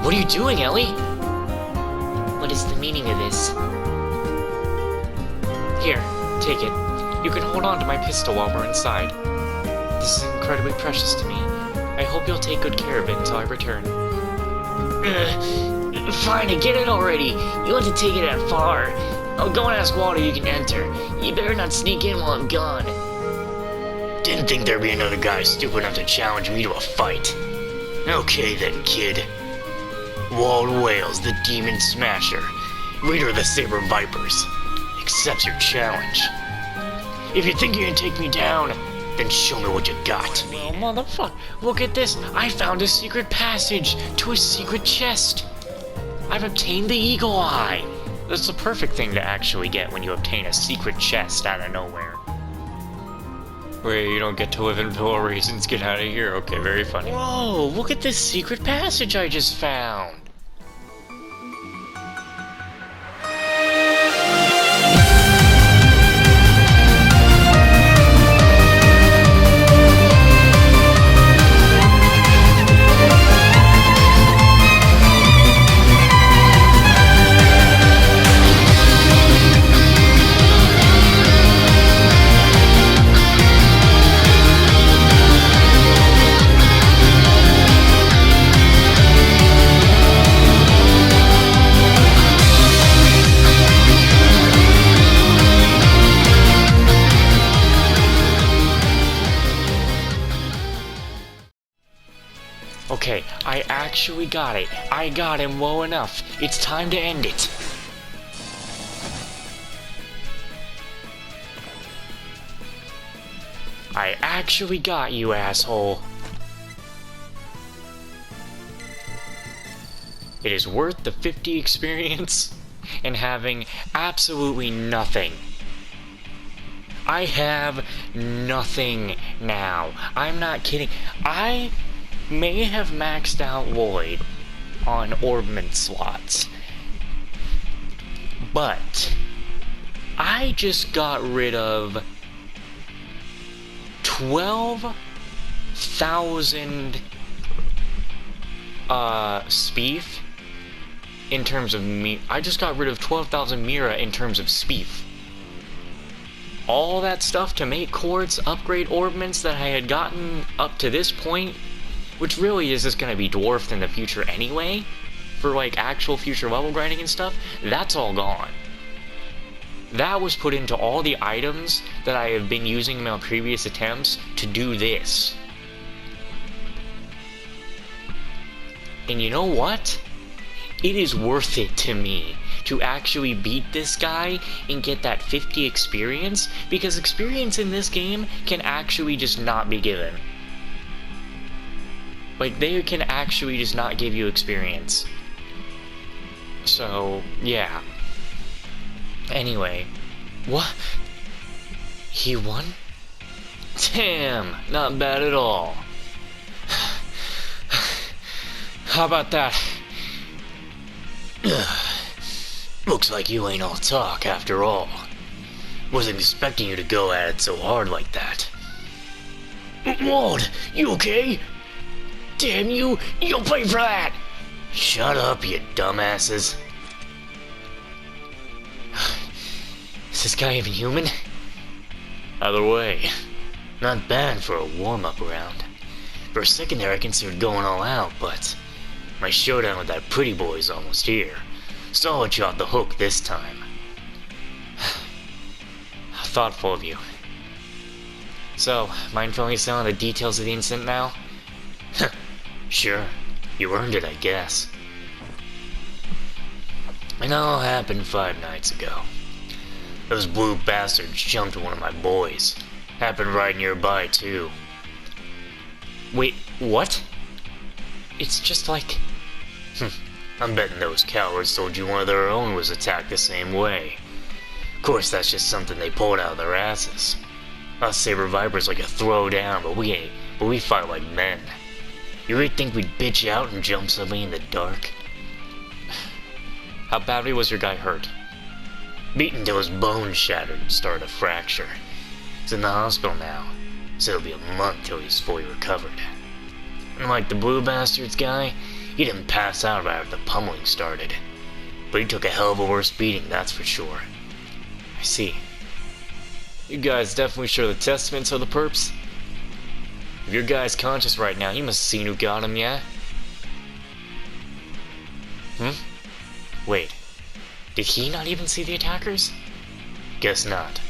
What are you doing, Ellie? What is the meaning of this? Here, take it. You can hold on to my pistol while we're inside. This is incredibly precious to me. I hope you'll take good care of it until I return. Fine, get it already. You want to take it that far. I'll go and ask Walter you can enter. You better not sneak in while I'm gone. Didn't think there'd be another guy stupid enough to challenge me to a fight. Okay then, kid. Walled Whales, the Demon Smasher, leader of the Saber Vipers, accepts your challenge. If you think you can take me down, then show me what you got. Well, motherfucker, look at this. I found a secret passage to a secret chest. I've obtained the Eagle Eye. That's the perfect thing to actually get when you obtain a secret chest out of nowhere. Wait, you don't get to live in Villa Raisins, get out of here. Okay, very funny. Whoa, look at this secret passage I just found. Okay, I actually got it. I got him low enough. It's time to end it. I actually got you, asshole. It is worth the 50 experience and having absolutely nothing. I have nothing now. I'm not kidding. I may have maxed out Lloyd on orbment slots, but I just got rid of 12,000 Spief in terms of me. I just got rid of 12,000 Mira in terms of Spief. All that stuff to make quartz, upgrade orbments that I had gotten up to this point, which really is just gonna be dwarfed in the future anyway, for like actual future level grinding and stuff, that's all gone. That was put into all the items that I have been using in my previous attempts to do this. And you know what? It is worth it to me to actually beat this guy and get that 50 experience, because experience in this game can actually just not be given. Like, they can actually just not give you experience. So, yeah. Anyway. What? He won? Damn, not bad at all. How about that? Looks like you ain't all talk after all. Wasn't expecting you to go at it so hard like that. Walt, you okay? Damn you, you'll pay for that! Shut up, you dumbasses. Is this guy even human? Either way, not bad for a warm-up round. For a second there I considered going all out, but my showdown with that pretty boy is almost here, so I'll let you off the hook this time. How thoughtful of you. So, mind filling us in on the details of the incident now? Sure, you earned it, I guess. It all happened 5 nights ago. Those blue bastards jumped one of my boys. Happened right nearby, too. Wait, what? It's just like... I'm betting those cowards told you one of their own was attacked the same way. Of course, that's just something they pulled out of their asses. Us Saber Vipers like a throw down, but we fight like men. You really think we'd bitch out and jump somebody in the dark? How badly was your guy hurt? Beaten till his bones shattered and started to fracture. He's in the hospital now, so it'll be a month till he's fully recovered. And like the blue bastards guy, He didn't pass out right after the pummeling started. But he took a hell of a worse beating, that's for sure. I see. You guys definitely share the testaments of the perps? If your guy's conscious right now, he must have seen who got him, yeah? Wait, did he not even see the attackers? Guess not.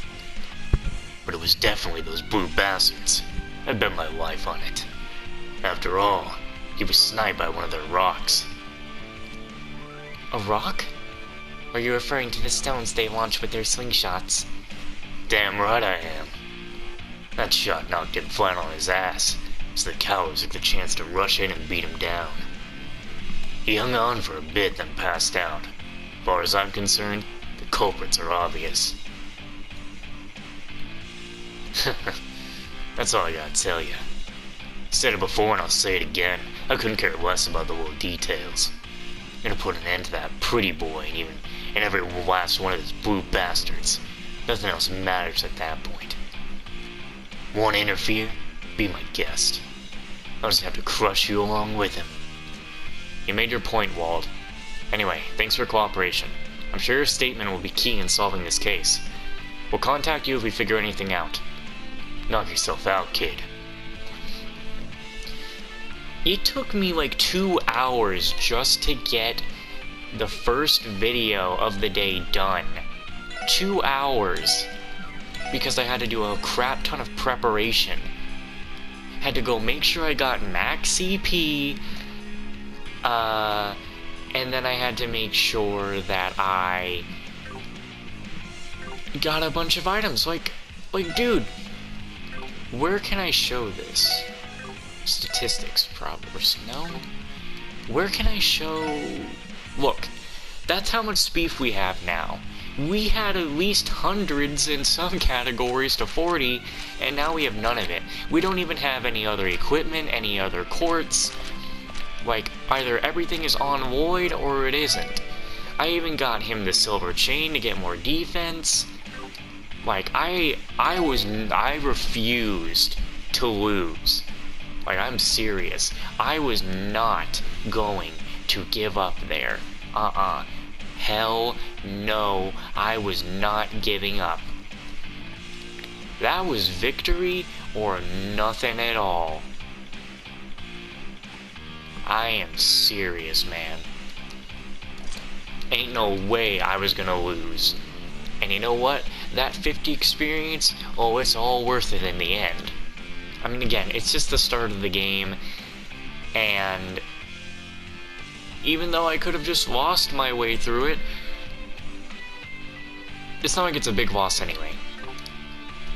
But it was definitely those brute bastards. I'd bet my life on it. After all, he was sniped by one of their rocks. A rock? Are you referring to the stones they launch with their slingshots? Damn right I am. That shot knocked him flat on his ass, so the cowards took the chance to rush in and beat him down. He hung on for a bit, then passed out. As far as I'm concerned, the culprits are obvious. That's all I gotta tell you. I said it before and I'll say it again. I couldn't care less about the little details. I'm gonna put an end to that pretty boy and every last one of these brute bastards. Nothing else matters at that point. Want to interfere? Be my guest. I'll just have to crush you along with him. You made your point, Wald. Anyway, thanks for cooperation. I'm sure your statement will be key in solving this case. We'll contact you if we figure anything out. Knock yourself out, kid. It took me like 2 hours just to get the first video of the day done. 2 hours. Because I had to do a crap ton of preparation. Had to go make sure I got max CP. And then I had to make sure that I got a bunch of items. Like, dude, where can I show this? Statistics, probably. No? Where can I show... Look, that's how much beef we have now. We had at least hundreds in some categories to 40, and now we have none of it. We don't even have any other equipment, any other quartz. Like, either everything is on void or it isn't. I even got him the silver chain to get more defense. Like, I refused to lose. Like, I'm serious. I was not going to give up there. Hell no, I was not giving up. That was victory or nothing at all. I am serious, man. Ain't no way I was gonna lose. And you know what? That 50 experience, oh, it's all worth it in the end. I mean, again, it's just the start of the game, and even though I could have just lost my way through it, it's not like it's a big loss anyway.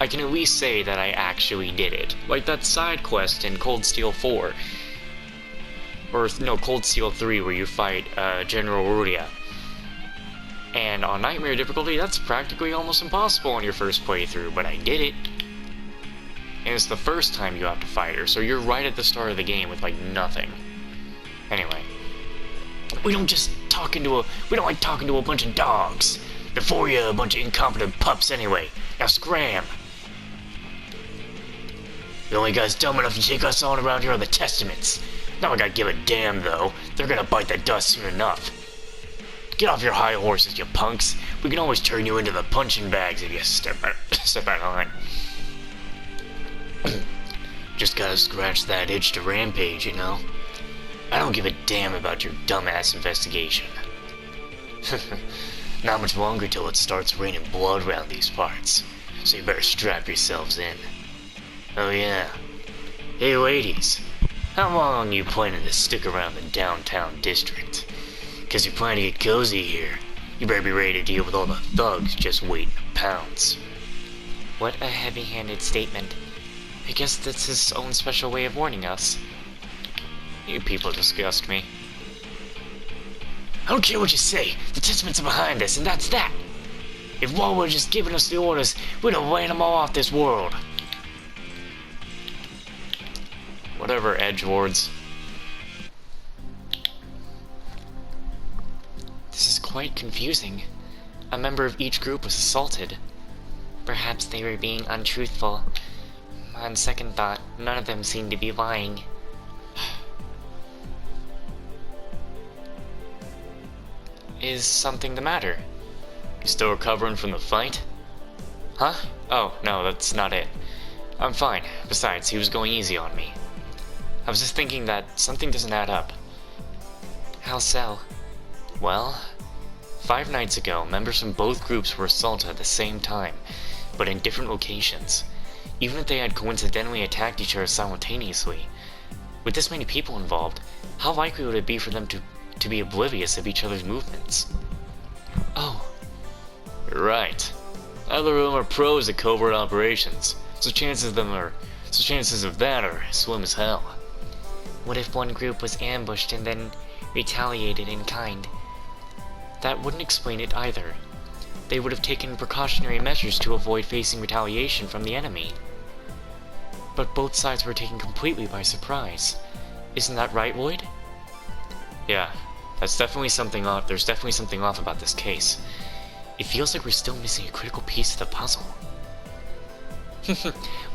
I can at least say that I actually did it. Like that side quest in Cold Steel 4. Or, no, Cold Steel 3, where you fight General Ruria. And on Nightmare difficulty, that's practically almost impossible on your first playthrough, but I did it. And it's the first time you have to fight her, so you're right at the start of the game with, like, nothing. Anyway. We don't like talking to a bunch of dogs. Before you, a bunch of incompetent pups anyway. Now scram! The only guys dumb enough to take us on around here are the Testaments. Not like I give a damn, though. They're gonna bite the dust soon enough. Get off your high horses, you punks. We can always turn you into the punching bags if you step out of line. Just gotta scratch that itch to rampage, you know? I don't give a damn about your dumbass investigation. Not much longer till it starts raining blood around these parts, so you better strap yourselves in. Oh yeah. Hey ladies, how long are you planning to stick around the downtown district? 'Cause you're planning to get cozy here. You better be ready to deal with all the thugs just waiting to pounce. What a heavy-handed statement. I guess that's his own special way of warning us. You people disgust me. I don't care what you say. The Testaments are behind us, and that's that. If Wall would just given us the orders, we'd have ran them all off this world. Whatever, edgelords. This is quite confusing. A member of each group was assaulted. Perhaps they were being untruthful. On second thought, none of them seemed to be lying. Is something the matter? You still recovering from the fight? Huh? Oh, no, that's not it. I'm fine. Besides, he was going easy on me. I was just thinking that something doesn't add up. How so? Well, 5 nights ago, members from both groups were assaulted at the same time, but in different locations. Even if they had coincidentally attacked each other simultaneously. With this many people involved, how likely would it be for them to be oblivious of each other's movements? Oh, You're right. Neither of them are pros at covert operations, so chances of that are slim as hell. what if one group was ambushed and then retaliated in kind? That wouldn't explain it either. They would have taken precautionary measures to avoid facing retaliation from the enemy. But both sides were taken completely by surprise. Isn't that right, Lloyd? Yeah, that's definitely something off. There's definitely something off about this case. It feels like we're still missing a critical piece of the puzzle.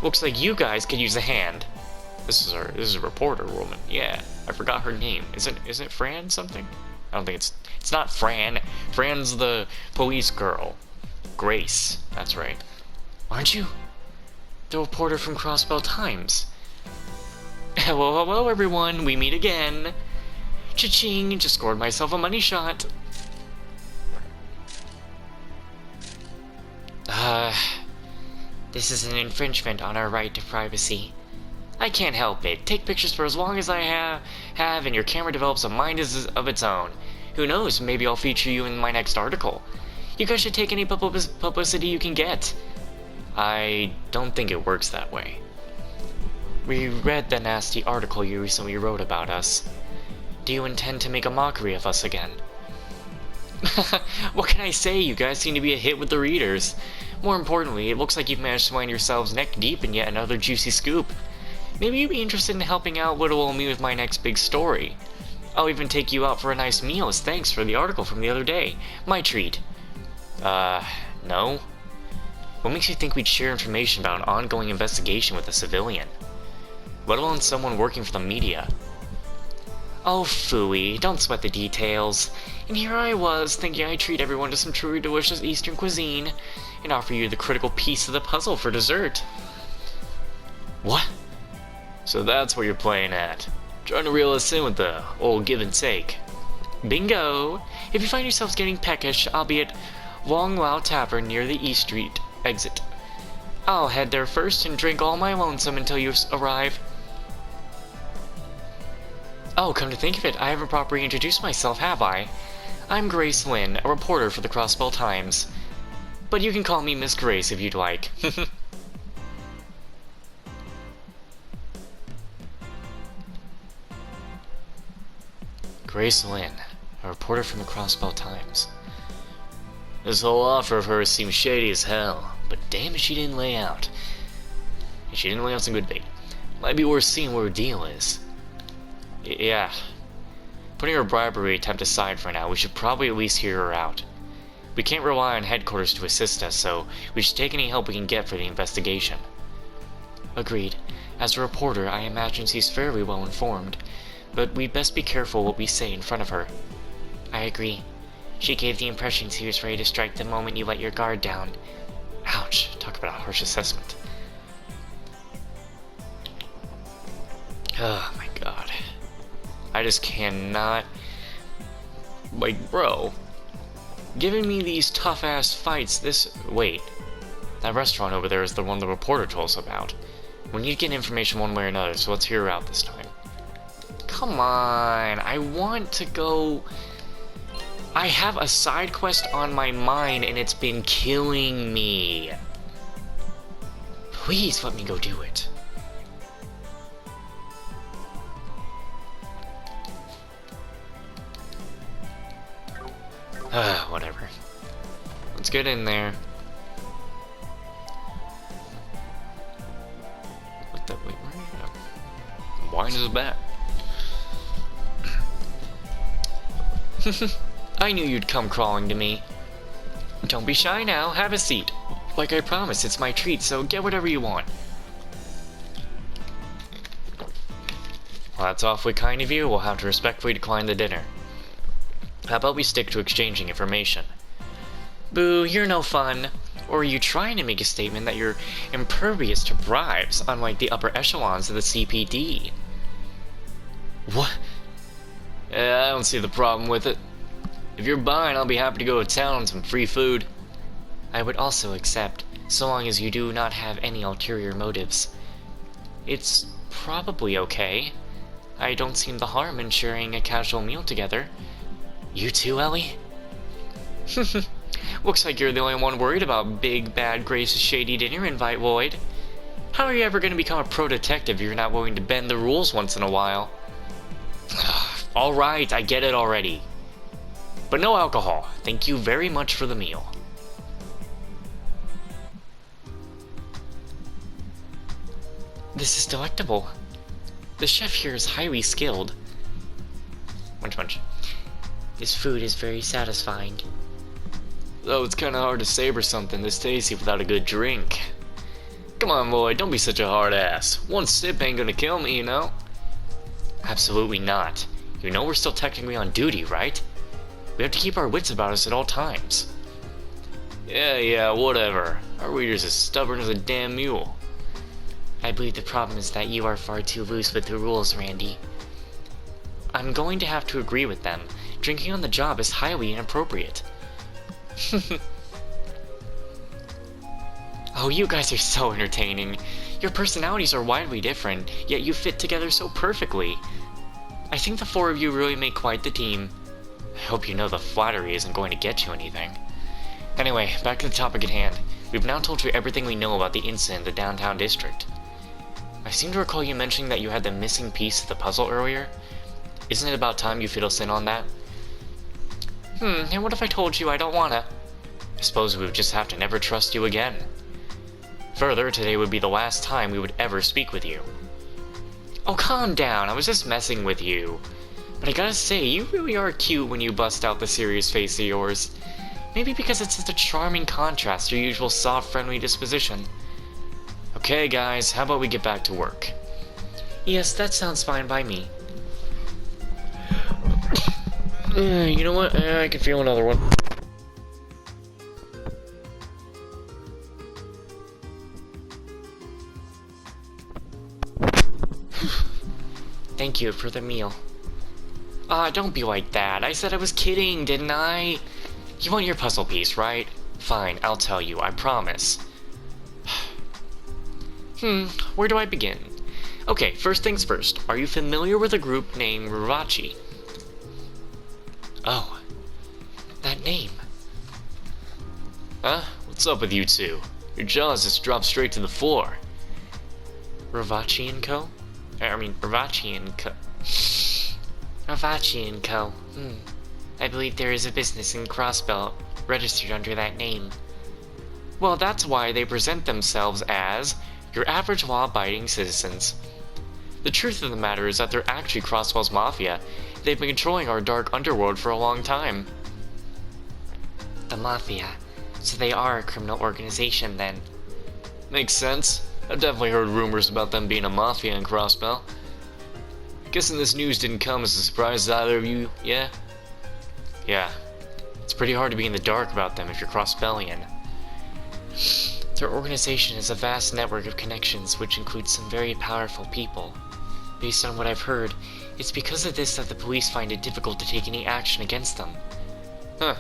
Looks like you guys could use a hand. This is a reporter woman. Yeah, I forgot her name. Is it Fran something? I don't think it's not Fran. Fran's the police girl. Grace, that's right. Aren't you? The reporter from Crossbell Times. Hello everyone, we meet again. Cha-ching, just scored myself a money shot. This is an infringement on our right to privacy. I can't help it. Take pictures for as long as I have and your camera develops a mind of its own. Who knows, maybe I'll feature you in my next article. You guys should take any publicity you can get. I don't think it works that way. We read the nasty article you recently wrote about us. Do you intend to make a mockery of us again? What can I say? You guys seem to be a hit with the readers. More importantly, it looks like you've managed to find yourselves neck deep in yet another juicy scoop. Maybe you'd be interested in helping out little me with my next big story. I'll even take you out for a nice meal as thanks for the article from the other day. My treat. No? What makes you think we'd share information about an ongoing investigation with a civilian? Let alone someone working for the media. Oh, phooey, don't sweat the details. And here I was, thinking I'd treat everyone to some truly delicious Eastern cuisine, and offer you the critical piece of the puzzle for dessert. What? So that's what you're playing at. Trying to reel us in with the old give and take. Bingo! If you find yourselves getting peckish, I'll be at Wong Lao Tavern near the East Street exit. I'll head there first and drink all my lonesome until you arrive. Oh, come to think of it, I haven't properly introduced myself, have I? I'm Grace Lynn, a reporter for the Crossbell Times. But you can call me Miss Grace if you'd like. Grace Lynn, a reporter from the Crossbell Times. This whole offer of hers seems shady as hell, but damn if she didn't lay out. And she didn't lay out some good bait. Might be worth seeing what her deal is. Yeah. Putting her bribery attempt aside for now, we should probably at least hear her out. We can't rely on headquarters to assist us, so we should take any help we can get for the investigation. Agreed. As a reporter, I imagine she's fairly well informed, but we'd best be careful what we say in front of her. I agree. She gave the impression she was ready to strike the moment you let your guard down. Ouch, talk about a harsh assessment. Oh my god. I just cannot... Like, bro. Giving me these tough-ass fights this... Wait. That restaurant over there is the one the reporter told us about. We need to get information one way or another, so let's hear her out this time. Come on, I want to go... I have a side quest on my mind and it's been killing me. Please let me go do it. Whatever. Let's get in there. What the... Wait, where are you? Why is it back? I knew you'd come crawling to me. Don't be shy now, have a seat. Like I promised, it's my treat, so get whatever you want. Well, that's awfully kind of you. We'll have to respectfully decline the dinner. How about we stick to exchanging information? Boo, you're no fun. Or are you trying to make a statement that you're impervious to bribes, unlike the upper echelons of the CPD? What? I don't see the problem with it. If you're buying, I'll be happy to go to town on some free food. I would also accept, so long as you do not have any ulterior motives. It's probably okay. I don't see the harm in sharing a casual meal together. You too, Ellie? Looks like you're the only one worried about big, bad Grace's shady dinner invite, Lloyd. How are you ever going to become a pro-detective if you're not willing to bend the rules once in a while? Alright, I get it already. But no alcohol. Thank you very much for the meal. This is delectable. The chef here is highly skilled. Munch munch. This food is very satisfying. Though it's kinda hard to savor something this tasty without a good drink. Come on, Lloyd, don't be such a hard ass. One sip ain't gonna kill me, you know? Absolutely not. You know we're still technically on duty, right? We have to keep our wits about us at all times. Yeah, whatever. Our waiter's as stubborn as a damn mule. I believe the problem is that you are far too loose with the rules, Randy. I'm going to have to agree with them. Drinking on the job is highly inappropriate. Oh, you guys are so entertaining. Your personalities are widely different, yet you fit together so perfectly. I think the four of you really make quite the team. I hope you know the flattery isn't going to get you anything. Anyway, back to the topic at hand. We've now told you everything we know about the incident in the downtown district. I seem to recall you mentioning that you had the missing piece of the puzzle earlier. Isn't it about time you fill us in on that? And what if I told you I don't wanna? I suppose we would just have to never trust you again. Further, today would be the last time we would ever speak with you. Oh, calm down, I was just messing with you. But I gotta say, you really are cute when you bust out the serious face of yours. Maybe because it's such a charming contrast to your usual soft, friendly disposition. Okay, guys, how about we get back to work? Yes, that sounds fine by me. You know what? I can feel another one. Thank you for the meal. Don't be like that. I said I was kidding, didn't I? You want your puzzle piece, right? Fine, I'll tell you, I promise. Where do I begin? Okay, first things first. Are you familiar with a group named Revache? Oh, that name. Huh? What's up with you two? Your jaws just dropped straight to the floor. Revache & Co? Revache & Co. Revache & Co. I believe there is a business in Crossbelt registered under that name. Well, that's why they present themselves as your average law-abiding citizens. The truth of the matter is that they're actually Crosswell's Mafia. They've been controlling our dark underworld for a long time. The Mafia. So they are a criminal organization, then. Makes sense. I've definitely heard rumors about them being a Mafia in Crossbell. Guessing this news didn't come as a surprise to either of you, yeah? Yeah. It's pretty hard to be in the dark about them if you're Crossbellian. Their organization is a vast network of connections which includes some very powerful people. Based on what I've heard, it's because of this that the police find it difficult to take any action against them. Huh.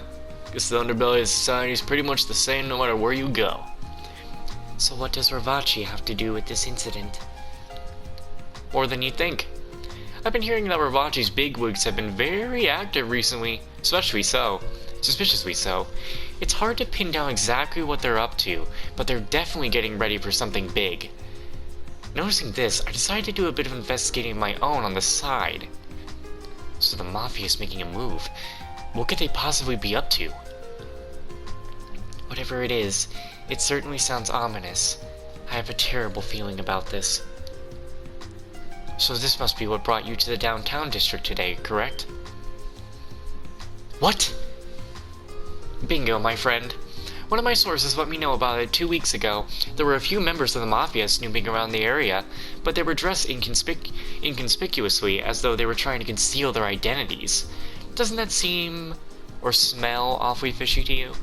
Guess the underbelly of society is pretty much the same no matter where you go. So what does Revache have to do with this incident? More than you'd think. I've been hearing that Revache's bigwigs have been very active recently, suspiciously so. It's hard to pin down exactly what they're up to, but they're definitely getting ready for something big. Noticing this, I decided to do a bit of investigating of my own on the side. So the Mafia is making a move. What could they possibly be up to? Whatever it is, it certainly sounds ominous. I have a terrible feeling about this. So this must be what brought you to the downtown district today, correct? What? Bingo, my friend. One of my sources let me know about it 2 weeks ago. There were a few members of the Mafia snooping around the area, but they were dressed inconspicuously as though they were trying to conceal their identities. Doesn't that seem or smell awfully fishy to you?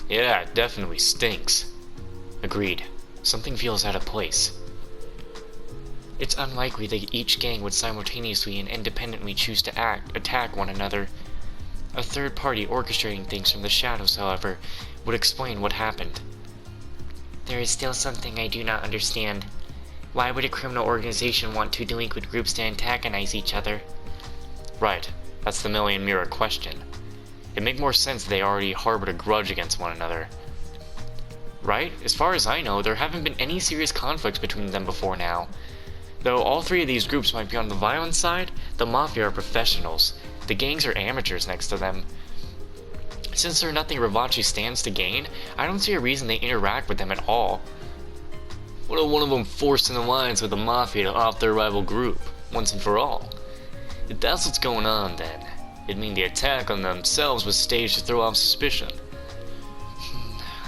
Yeah, it definitely stinks. Agreed. Something feels out of place. It's unlikely that each gang would simultaneously and independently choose to attack one another. A third party orchestrating things from the shadows, however, would explain what happened. There is still something I do not understand. Why would a criminal organization want two delinquent groups to antagonize each other? Right, that's the million-mirror question. It'd make more sense if they already harbored a grudge against one another. Right? As far as I know, there haven't been any serious conflicts between them before now. Though all three of these groups might be on the violent side, the Mafia are professionals. The gangs are amateurs next to them. Since there's nothing revache stands to gain, I don't see a reason they interact with them at all. What if one of them forced an alliance with the Mafia to off their rival group, once and for all? If that's what's going on, then it'd mean the attack on themselves was staged to throw off suspicion.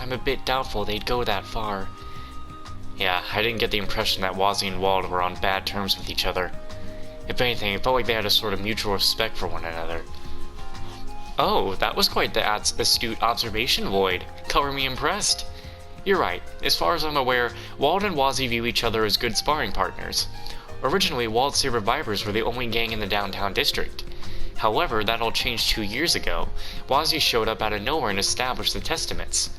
I'm a bit doubtful they'd go that far. Yeah, I didn't get the impression that Wazzy and Wald were on bad terms with each other. If anything, it felt like they had a sort of mutual respect for one another. Oh, that was quite the astute observation, Void. Color me impressed. You're right. As far as I'm aware, Wald and Wazzy view each other as good sparring partners. Originally, Wald's Survivors were the only gang in the downtown district. However, that all changed 2 years ago. Wazzy showed up out of nowhere and established the Testaments.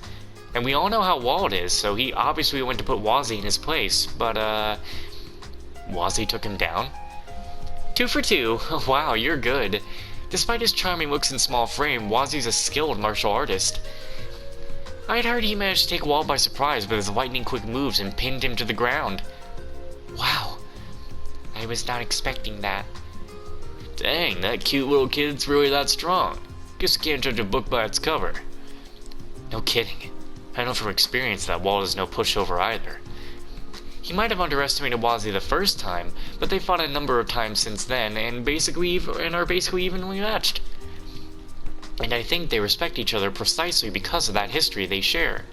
And we all know how Wald is, so he obviously went to put Wazzy in his place, but, Wazzy took him down? 2 for 2. Wow, you're good. Despite his charming looks and small frame, Wazzy's a skilled martial artist. I'd heard he managed to take Wald by surprise with his lightning-quick moves and pinned him to the ground. Wow. I was not expecting that. Dang, that cute little kid's really that strong. Guess you can't judge a book by its cover. No kidding. I know from experience that Wald is no pushover either. He might have underestimated Wazzy the first time, but they fought a number of times since then and are basically evenly matched. And I think they respect each other precisely because of that history they share.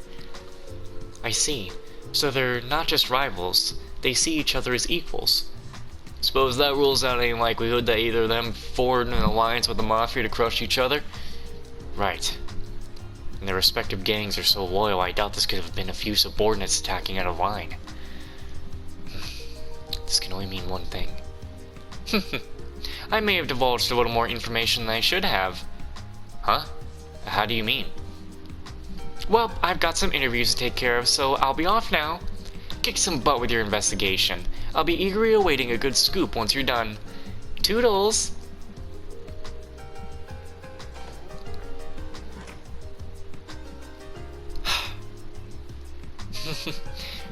I see. So they're not just rivals, they see each other as equals. Suppose that rules out any likelihood that either of them formed an alliance with the Mafia to crush each other? Right. And their respective gangs are so loyal, I doubt this could have been a few subordinates attacking out of line. This can only mean one thing. I may have divulged a little more information than I should have. Huh? How do you mean? Well, I've got some interviews to take care of, so I'll be off now. Kick some butt with your investigation. I'll be eagerly awaiting a good scoop once you're done. Toodles!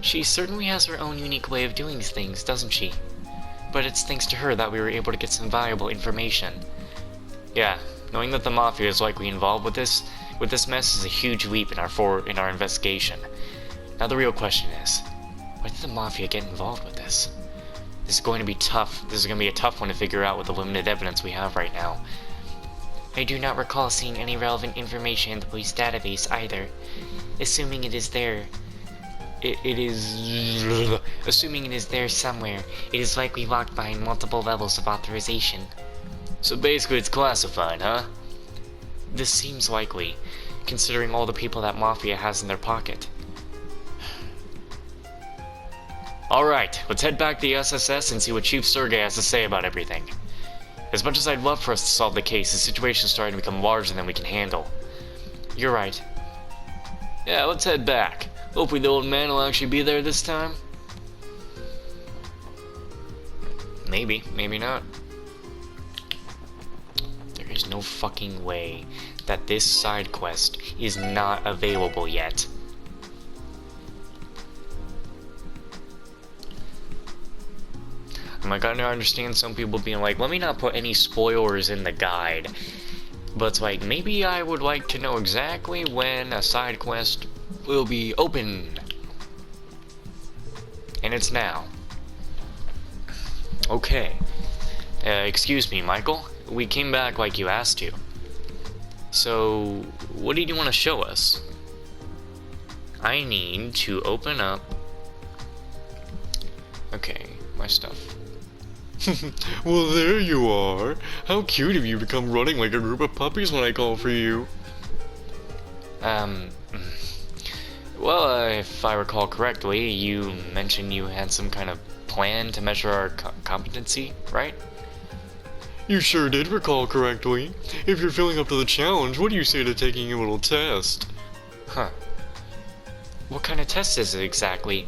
She certainly has her own unique way of doing things, doesn't she? But it's thanks to her that we were able to get some valuable information. Yeah, knowing that the Mafia is likely involved with this mess is a huge leap in our investigation. Now the real question is, why did the Mafia get involved with this? This is going to be tough. This is going to be a tough one to figure out with the limited evidence we have right now. I do not recall seeing any relevant information in the police database either. Assuming it is there, assuming it is there somewhere, it is likely locked behind multiple levels of authorization. So basically it's classified, huh? This seems likely, considering all the people that Mafia has in their pocket. Alright, let's head back to the SSS and see what Chief Sergey has to say about everything. As much as I'd love for us to solve the case, the situation's starting to become larger than we can handle. You're right. Yeah, let's head back. Hopefully the old man will actually be there this time. Maybe, maybe not. There is no fucking way that this side quest is not available yet. I'm like, I understand some people being like, let me not put any spoilers in the guide. But it's like, maybe I would like to know exactly when a side quest will be open. And it's now. Okay. Excuse me, Michael. We came back like you asked to. So, what did you want to show us? I need to open up... Okay, my stuff. Well, there you are. How cute of you to come running like a group of puppies when I call for you. Um, well, if I recall correctly, you mentioned you had some kind of plan to measure our competency, right? You sure did recall correctly. If you're feeling up to the challenge, what do you say to taking a little test? Huh. What kind of test is it exactly?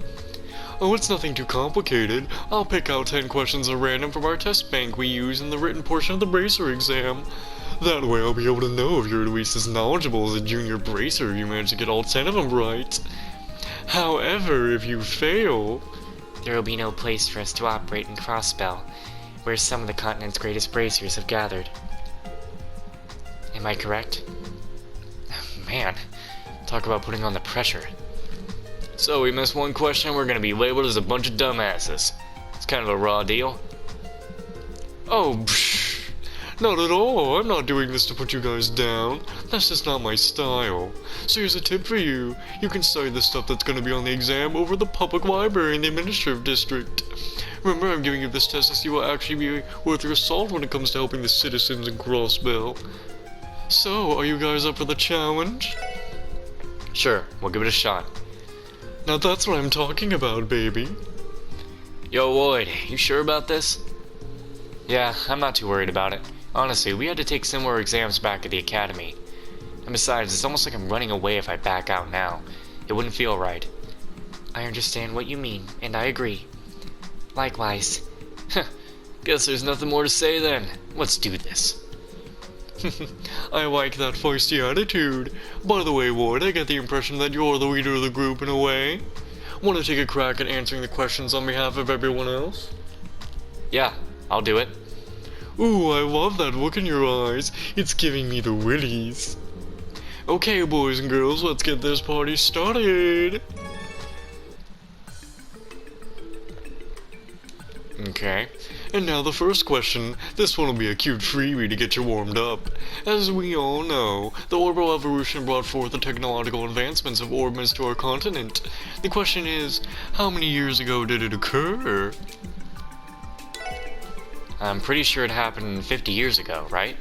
Oh, it's nothing too complicated. I'll pick out 10 questions at random from our test bank we use in the written portion of the bracer exam. That way I'll be able to know if you're at least as knowledgeable as a junior bracer if you manage to get all 10 of them right. However, if you fail... There will be no place for us to operate in Crossbell, where some of the continent's greatest bracers have gathered. Am I correct? Man, talk about putting on the pressure. So we missed one question, we're gonna be labeled as a bunch of dumbasses. It's kind of a raw deal. Oh, psh, not at all. I'm not doing this to put you guys down. That's just not my style. So here's a tip for you. You can study the stuff that's going to be on the exam over the public library in the administrative district. Remember, I'm giving you this test to see what will actually be worth your salt when it comes to helping the citizens in Crossbell. So, are you guys up for the challenge? Sure, we'll give it a shot. Now that's what I'm talking about, baby. Yo, Lloyd, you sure about this? Yeah, I'm not too worried about it. Honestly, we had to take similar exams back at the academy. And besides, it's almost like I'm running away if I back out now. It wouldn't feel right. I understand what you mean, and I agree. Likewise. Guess there's nothing more to say then. Let's do this. I like that feisty attitude. By the way, Ward, I get the impression that you're the leader of the group in a way. Want to take a crack at answering the questions on behalf of everyone else? Yeah, I'll do it. Ooh, I love that look in your eyes. It's giving me the willies. Okay, boys and girls, let's get this party started. Okay. And now the first question. This one will be a cute freebie to get you warmed up. As we all know, the orbital evolution brought forth the technological advancements of orbits to our continent. The question is, how many years ago did it occur? I'm pretty sure it happened 50 years ago, right?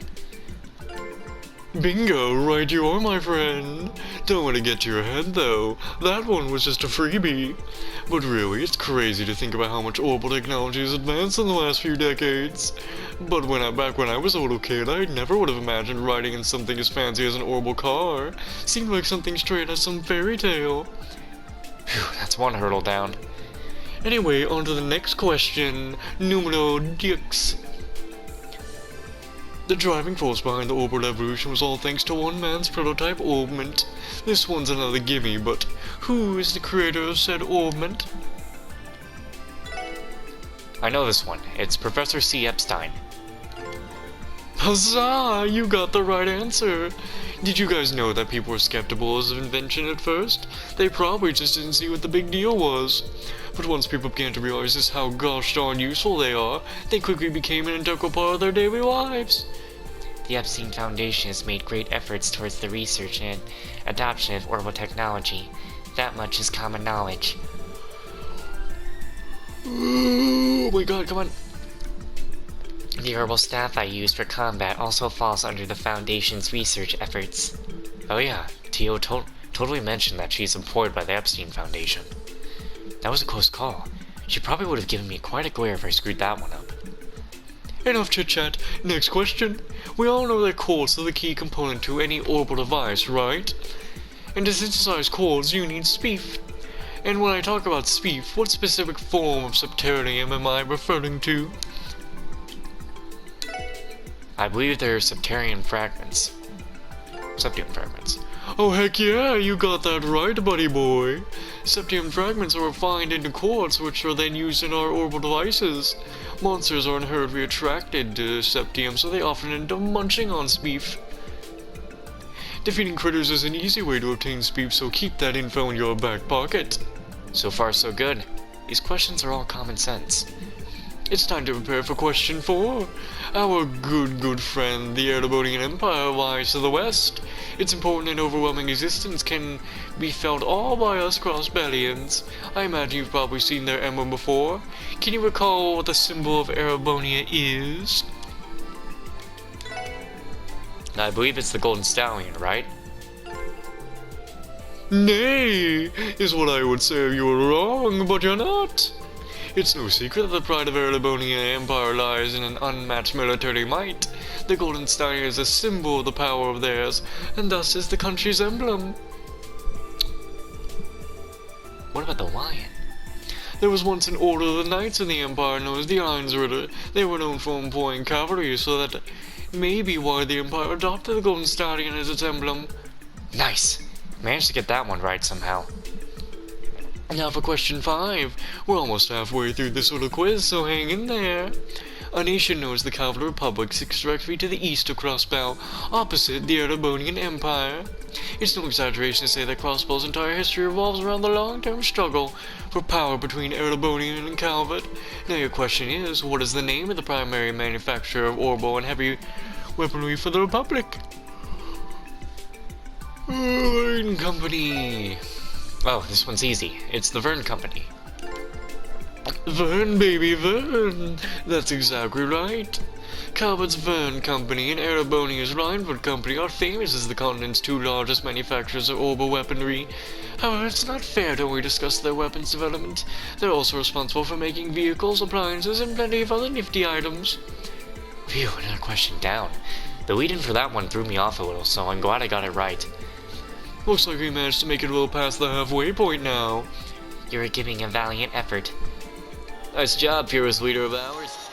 Bingo, right you are, my friend. Don't let it get to your head, though. That one was just a freebie. But really, it's crazy to think about how much orbital technology has advanced in the last few decades. But back when I was a little kid, I never would have imagined riding in something as fancy as an orbital car. Seemed like something straight out of some fairy tale. Phew, that's one hurdle down. Anyway, on to the next question. Numero 6. The driving force behind the orbital evolution was all thanks to one man's prototype orbment. This one's another gimme, but who is the creator of said orbment? I know this one. It's Professor C. Epstein. Huzzah! You got the right answer! Did you guys know that people were skeptical of his invention at first? They probably just didn't see what the big deal was. But once people began to realize just how gosh darn useful they are, they quickly became an integral part of their daily lives. The Epstein Foundation has made great efforts towards the research and adoption of orbital technology. That much is common knowledge. Oh my god, come on. The orbital staff I use for combat also falls under the Foundation's research efforts. Oh yeah, Tio totally mentioned that she's employed by the Epstein Foundation. That was a close call. She probably would have given me quite a glare if I screwed that one up. Enough chit-chat. Next question. We all know that quartz is the key component to any orbital device, right? And to synthesize quartz, you need SPEEF. And when I talk about SPEEF, what specific form of septarium am I referring to? I believe they're septarium fragments. Septium fragments. Oh heck yeah, you got that right, buddy boy. Septium fragments are refined into quartz, which are then used in our orbital devices. Monsters are inherently attracted to septium, so they often end up munching on SPEEF. Defeating critters is an easy way to obtain SPEEF, so keep that info in your back pocket. So far so good. These questions are all common sense. It's time to prepare for question 4. Our good friend, the Erebonian Empire, lies to the west. Its important and overwhelming existence can be felt all by us cross-bellions. I imagine you've probably seen their emblem before. Can you recall what the symbol of Erebonia is? I believe it's the Golden Stallion, right? Nay, is what I would say if you were wrong, but you're not. It's no secret that the pride of Erebonia Empire lies in an unmatched military might. The Golden Stallion is a symbol of the power of theirs, and thus is the country's emblem. What about the lion? There was once an order of the knights in the Empire known as the Ironsritter. They were known for employing cavalry, so that may be why the Empire adopted the Golden Stallion as its emblem. Nice! Managed to get that one right somehow. Now for question 5. We're almost halfway through this little quiz, so hang in there. A nation known as the Cavalry Republic sits directly to the east of Crossbow, opposite the Erebonian Empire. It's no exaggeration to say that Crossbow's entire history revolves around the long-term struggle for power between Erebonian and Calvet. Now your question is, what is the name of the primary manufacturer of orbital and heavy weaponry for the Republic? Vern Company. Oh, this one's easy. It's the Vern Company. Vern, baby, Vern. That's exactly right. Calvert's Vern Company and Erebonia's Rhineford Company are famous as the continent's 2 largest manufacturers of orbital weaponry. However, it's not fair to only discuss their weapons development. They're also responsible for making vehicles, appliances, and plenty of other nifty items. Phew, another question down. The lead-in for that one threw me off a little, so I'm glad I got it right. Looks like we managed to make it a little past the halfway point now. You're giving a valiant effort. Nice job, fearless leader of ours.